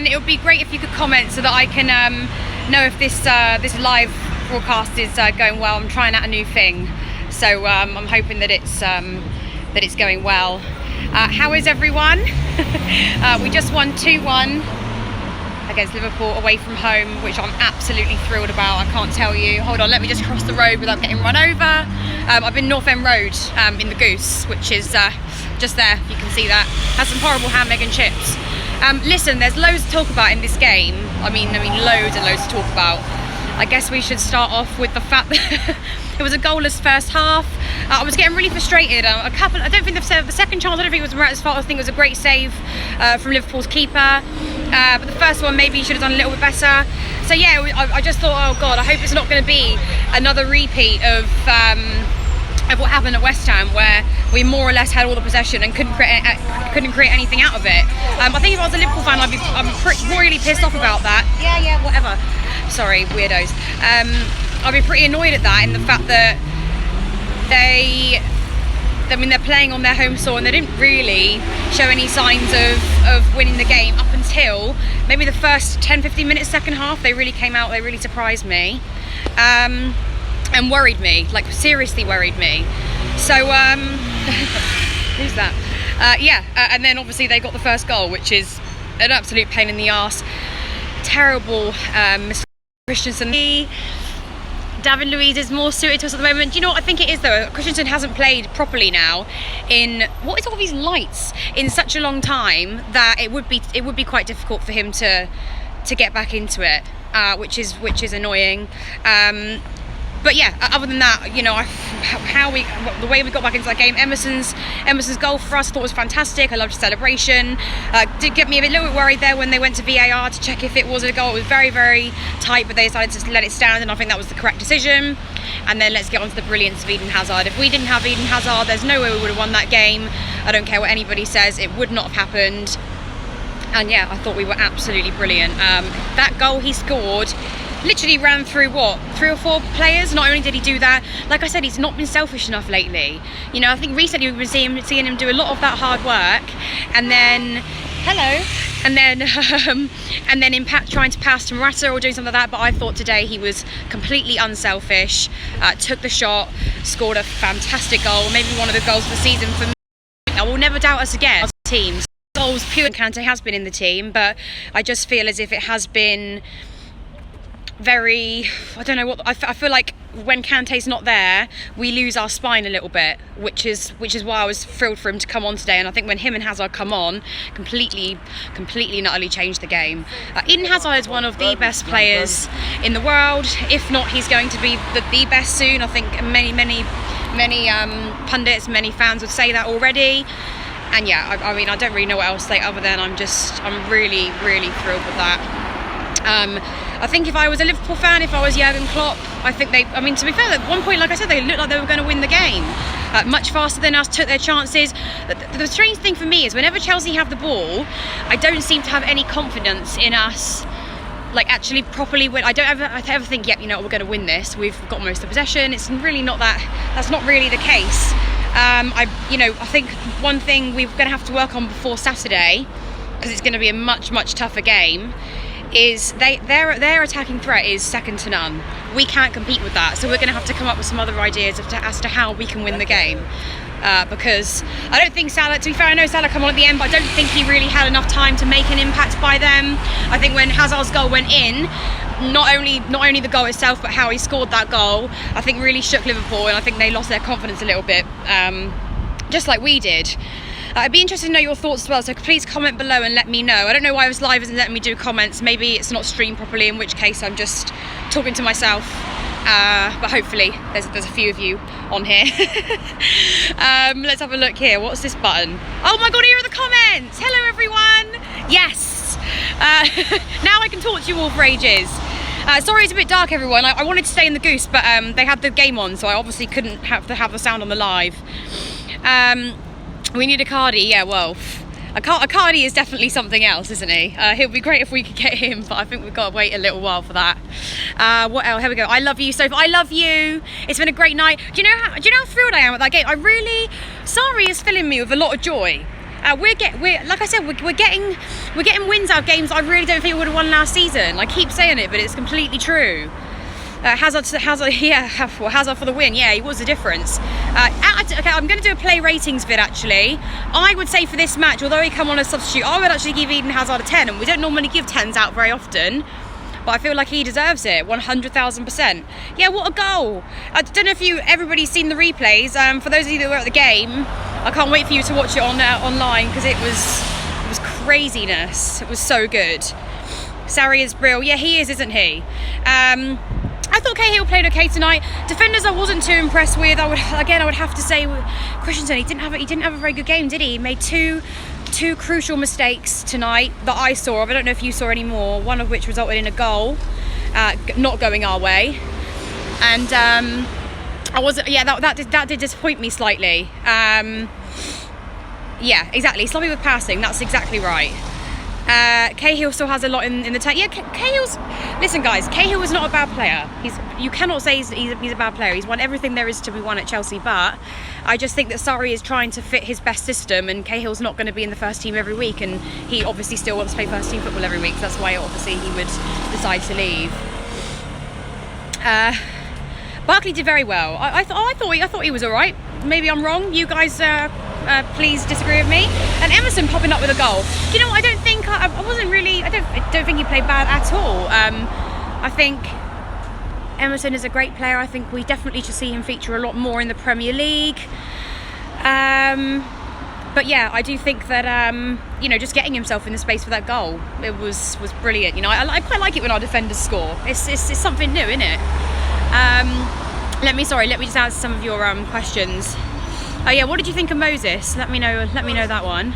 and it would be great if you could comment so that I can know if this live broadcast is going well. I'm trying out a new thing, so I'm hoping that it's going well. How is everyone? We just won 2-1 against Liverpool away from home, which I'm absolutely thrilled about. I can't tell you. Hold on, let me just cross the road without getting run over. I've been North End Road in the Goose, which is just there. You can see that. Has some horrible ham, egg and chips. Listen, there's loads to talk about in this game. I mean, loads and loads to talk about. I guess we should start off with the fact that it was a goalless first half. I was getting really frustrated. I don't think the second chance, I don't think it was Moret's fault. I think it was a great save from Liverpool's keeper. But the first one, maybe he should have done a little bit better. So yeah, I just thought, oh God, I hope it's not going to be another repeat of what happened at West Ham, where we more or less had all the possession and couldn't create anything out of it. I think if I was a Liverpool fan, I'm really pissed off about that. Yeah, whatever. Sorry, weirdos. I'd be pretty annoyed at that, in the fact that they're playing on their home soil and they didn't really show any signs of winning the game up until maybe the first 10-15 minutes second half. They really came out, they really surprised me. And worried me, like seriously worried me. So, who's that? And then obviously they got the first goal, which is an absolute pain in the arse. Terrible Christensen. David Luiz is more suited to us at the moment. Do you know what I think it is though? Christensen hasn't played properly now in what is all these lights in such a long time that it would be quite difficult for him to get back into it, which is annoying. But yeah, other than that, you know, the way we got back into that game, Emerson's goal for us I thought was fantastic. I loved the celebration. Did get me a little bit worried there when they went to VAR to check if it was a goal. It was very, very tight, but they decided to let it stand, and I think that was the correct decision. And then let's get on to the brilliance of Eden Hazard. If we didn't have Eden Hazard, there's no way we would have won that game. I don't care what anybody says, it would not have happened. And yeah, I thought we were absolutely brilliant. That goal he scored literally ran through 3 or 4 players. Not only did he do that, like I said, he's not been selfish enough lately. You know, I think recently we've been seeing him do a lot of that hard work, and then trying to pass to Morata or doing something like that. But I thought today he was completely unselfish, took the shot, scored a fantastic goal, maybe one of the goals of the season for me. I will never doubt us again. Our teams goals pure. Kante has been in the team, but I just feel as if it has been very, I don't know what, I feel like when Kante's not there, we lose our spine a little bit, which is why I was thrilled for him to come on today. And I think when him and Hazard come on, completely and utterly changed the game. Eden Hazard is one of the best players in the world. If not, he's going to be the best soon. I think many pundits, many fans would say that already. And yeah, I mean, I don't really know what else to say other than I'm really thrilled with that. I think if I was a Liverpool fan, if I was Jurgen Klopp, I think to be fair, at one point, like I said, they looked like they were going to win the game. Much faster than us, took their chances. The strange thing for me is whenever Chelsea have the ball, I don't seem to have any confidence in us, like actually properly win. I don't ever think, yep, you know, we're going to win this. We've got most of the possession. It's really not that's not really the case. I think one thing we're going to have to work on before Saturday, because it's going to be a much tougher game, is their attacking threat is second to none. We can't compete with that, so we're going to have to come up with some other ideas as to how we can win the game. Because I don't think Salah, to be fair, I know Salah come on at the end, but I don't think he really had enough time to make an impact by them. I think when Hazard's goal went in, not only the goal itself, but how he scored that goal, I think really shook Liverpool, and I think they lost their confidence a little bit, just like we did. I'd be interested to know your thoughts as well, so please comment below and let me know. I don't know why this live isn't letting me do comments. Maybe it's not streamed properly, in which case I'm just talking to myself. But hopefully there's a few of you on here. Let's have a look here. What's this button? Oh my god, here are the comments. Hello everyone. Yes. Now I can talk to you all for ages. Sorry it's a bit dark everyone. I wanted to stay in the Goose, but they had the game on, so I obviously couldn't have the sound on the live. We need a Cardi, yeah, well, a Cardi is definitely something else, isn't he? It would be great if we could get him, but I think we've got to wait a little while for that. What else? Here we go. I love you, Sophie. I love you. It's been a great night. Do you know how thrilled I am with that game? Sarri is filling me with a lot of joy. We're like I said, we're getting wins out of games I really don't think we would have won last season. I keep saying it, but it's completely true. Hazard, well, Hazard for the win. Yeah, he was the difference. Okay, I'm going to do a play ratings vid actually. I would say for this match, although he come on as substitute, I would actually give Eden Hazard a 10, and we don't normally give 10s out very often. But I feel like he deserves it, 100,000%. Yeah, what a goal. I don't know if everybody's seen the replays. For those of you that were at the game, I can't wait for you to watch it online, because it was craziness. It was so good. Sarri is brilliant. Yeah, he is, isn't he? I thought Cahill played okay tonight. Defenders I wasn't too impressed with. I would have to say Christensen, he didn't have a very good game, did he? He made two crucial mistakes tonight that I saw. I don't know if you saw any more, one of which resulted in a goal not going our way. And that did disappoint me slightly. Yeah, exactly, sloppy with passing, that's exactly right. Cahill still has a lot in the tank. Yeah, Cahill's... Listen, guys, Cahill is not a bad player. You cannot say he's a bad player. He's won everything there is to be won at Chelsea, but I just think that Sarri is trying to fit his best system, and Cahill's not going to be in the first team every week, and he obviously still wants to play first team football every week, so that's why obviously he would decide to leave. Barkley did very well. I thought he was all right. Maybe I'm wrong. You guys... please disagree with me. And Emerson popping up with a goal. Do you know what? I don't think I don't think he played bad at all. I think Emerson is a great player. I think we definitely should see him feature a lot more in the Premier League. But yeah, I do think that just getting himself in the space for that goal, it was brilliant. I quite like it when our defenders score. It's something new, isn't it? Let me just answer some of your questions. Oh yeah, what did you think of Moses? Let me know that one.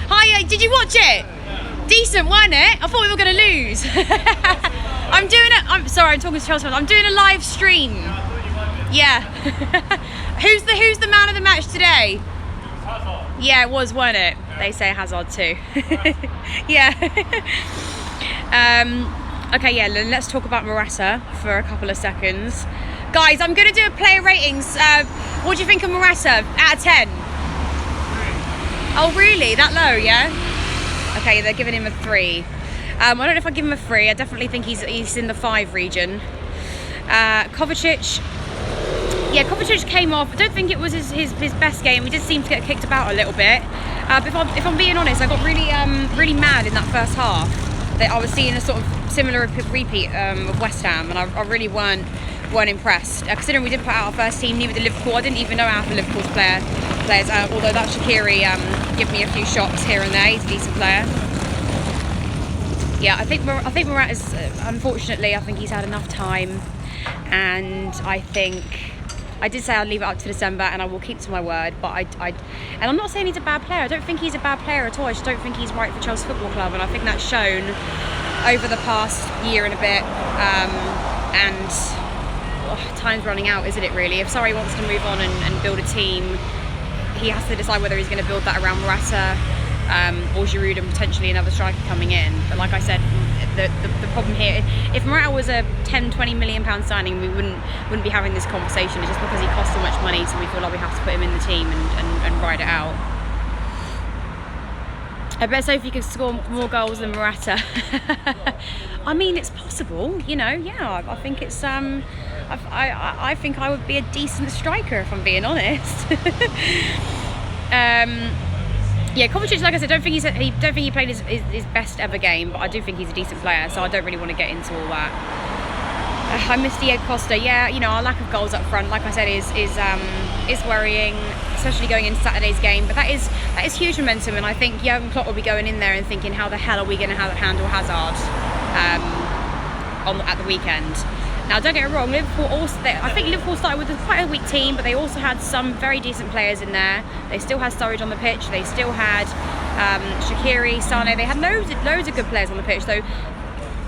Hi, did you watch it? Decent, wasn't it? I thought we were going to lose. I'm sorry, I'm talking to Chelsea. I'm doing a live stream. Yeah. Who's the man of the match today? Yeah, it was, wasn't it? They say Hazard too. Yeah. Okay, yeah, let's talk about Morata for a couple of seconds. Guys, I'm going to do a player ratings. What do you think of Morata out of 10? 3. Oh, really? That low, yeah? Okay, they're giving him a 3. I don't know if I give him a 3. I definitely think he's in the 5 region. Kovacic. Yeah, Kovacic came off. I don't think it was his best game. He did seem to get kicked about a little bit. But if I'm being honest, I got really mad in that first half. That I was seeing a sort of similar repeat of West Ham, and I really weren't impressed. Considering we didn't put out our first team, neither did Liverpool. I didn't even know half of Liverpool's players. Although that Shaqiri gave me a few shots here and there. He's a decent player. Yeah, I think Morata is unfortunately. I think he's had enough time, and I did say I'd leave it up to December, and I will keep to my word. But and I'm not saying he's a bad player. I don't think he's a bad player at all. I just don't think he's right for Chelsea Football Club, and I think that's shown over the past year and a bit. Time's running out, isn't it, really? If Sarri wants to move on and build a team, he has to decide whether he's going to build that around Morata or Giroud and potentially another striker coming in. But like I said, the problem here, if Morata was a 10-20 million pound signing, we wouldn't be having this conversation. It's just because he costs so much money, so we feel like we have to put him in the team and ride it out. I bet Sophie could score more goals than Morata. I mean, it's possible, yeah. I think it's I think I would be a decent striker, if I'm being honest. Yeah, Kovacic, like I said, don't think he played his best ever game, but I do think he's a decent player, so I don't really want to get into all that. I miss Diego Costa. Yeah, our lack of goals up front, like I said, is worrying, especially going into Saturday's game. But that is huge momentum, and I think Jurgen Klopp will be going in there and thinking, how the hell are we going to handle Hazard at the weekend? Now, don't get me wrong, I think Liverpool started with quite a weak team, but they also had some very decent players in there. They still had Sturridge on the pitch. They still had Shaqiri, Sane. They had loads of good players on the pitch, though.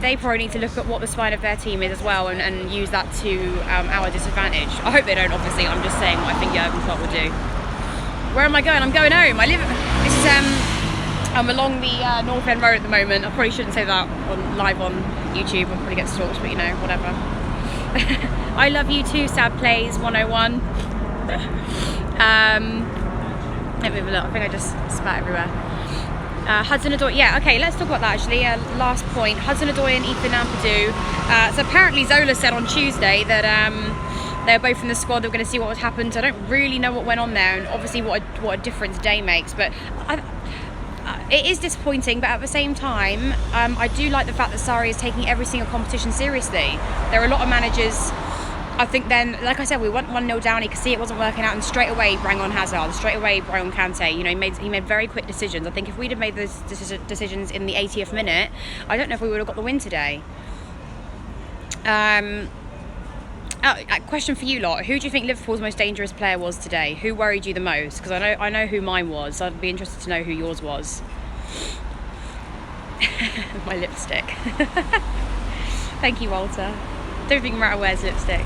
They probably need to look at what the spine of their team is as well and use that to our disadvantage. I hope they don't, obviously. I'm just saying what I think Jurgen Klopp would do. Where am I going? I'm going home. I'm along the North End Road at the moment. I probably shouldn't say that live on YouTube. I'll probably get stalked, but whatever. I love you too, Sad Plays 101. Let me have a look. I think I just spat everywhere. Hudson-Odoi, yeah, okay, let's talk about that actually. Last point, Hudson-Odoi and Ethan Ampadu. So apparently Zola said on Tuesday that they're both in the squad. They were going to see what would happen. So I don't really know what went on there, and obviously what a difference Day makes. But it is disappointing, but at the same time, I do like the fact that Sarri is taking every single competition seriously. There are a lot of managers, I think then, like I said, we went 1-0 down, he could see it wasn't working out, and straight away bring on Hazard, straight away bring on Kante. You know, he made very quick decisions. I think if we'd have made those decisions in the 80th minute, I don't know if we would have got the win today. Question for you lot, who do you think Liverpool's most dangerous player was today? Who worried you the most? Because I know who mine was, so I'd be interested to know who yours was. My lipstick. Thank you, Walter. Don't think Morata wears lipstick.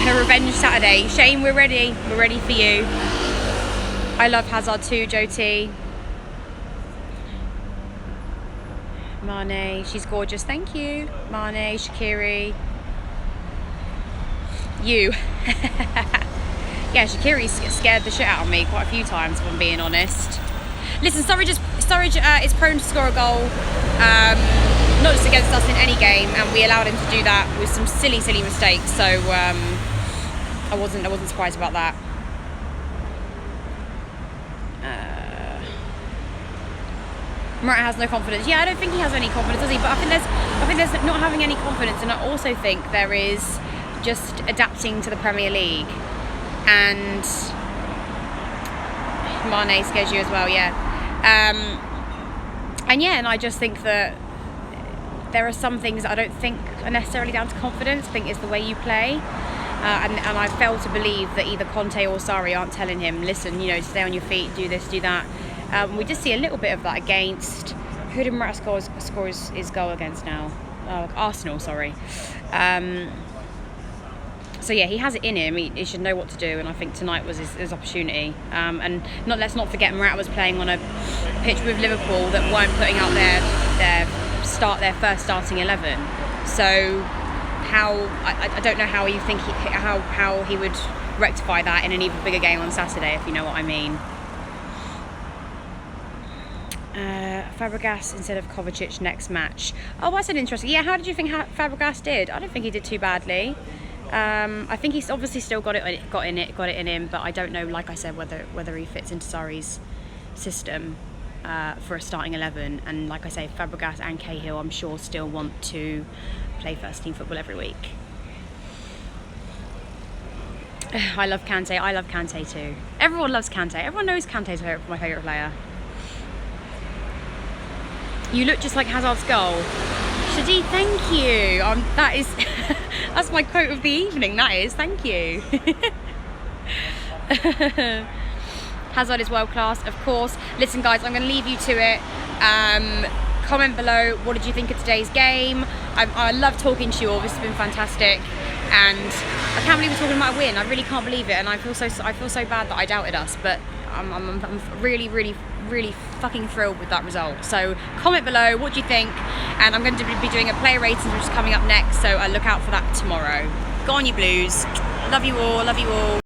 Her revenge Saturday. Shane, we're ready. We're ready for you. I love Hazard too, Jyoti. Mane, she's gorgeous. Thank you. Mane, Shaqiri. You. Yeah, Shaqiri scared the shit out of me quite a few times, if I'm being honest. Listen, Sturridge is prone to score a goal. Not just against us in any game, and we allowed him to do that with some silly mistakes. So I wasn't surprised about that. Morata has no confidence. Yeah, I don't think he has any confidence, does he? But I think there's not having any confidence, and I also think there is just adapting to the Premier League. And Mane scares you as well, yeah. And I just think that there are some things I don't think are necessarily down to confidence. I think it's the way you play. And I fail to believe that either Conte or Sarri aren't telling him, listen, you know, stay on your feet, do this, do that. We did see a little bit of that against, who did Morata score his goal against now? Arsenal, sorry. So yeah, he has it in him. He should know what to do, and I think tonight was his opportunity. And let's not forget, Morata was playing on a pitch with Liverpool that weren't putting out their first starting 11. So I don't know how how he would rectify that in an even bigger game on Saturday, if you know what I mean. Fabregas instead of Kovacic next match. Oh, that's an interesting. Yeah, how did you think Fabregas did? I don't think he did too badly. I think he's obviously still got it in him, but I don't know, like I said, whether he fits into Sarri's system for a starting 11. And like I say, Fabregas and Cahill, I'm sure, still want to play first team football every week. I love Kante. I love Kante too. Everyone loves Kante. Everyone knows Kante's my favourite player. You look just like Hazard's goal. Shadi, thank you. That is, that's my quote of the evening. That is, thank you. Hazard is world class, of course. Listen, guys, I'm going to leave you to it. Comment below, what did you think of today's game? I love talking to you all. This has been fantastic, and I can't believe we're talking about a win. I really can't believe it, and I feel so bad that I doubted us, but I'm really fucking thrilled with that result. So comment below, what do you think? And I'm going to be doing a player ratings, which is coming up next, so look out for that tomorrow. Go on, you Blues. Love you all.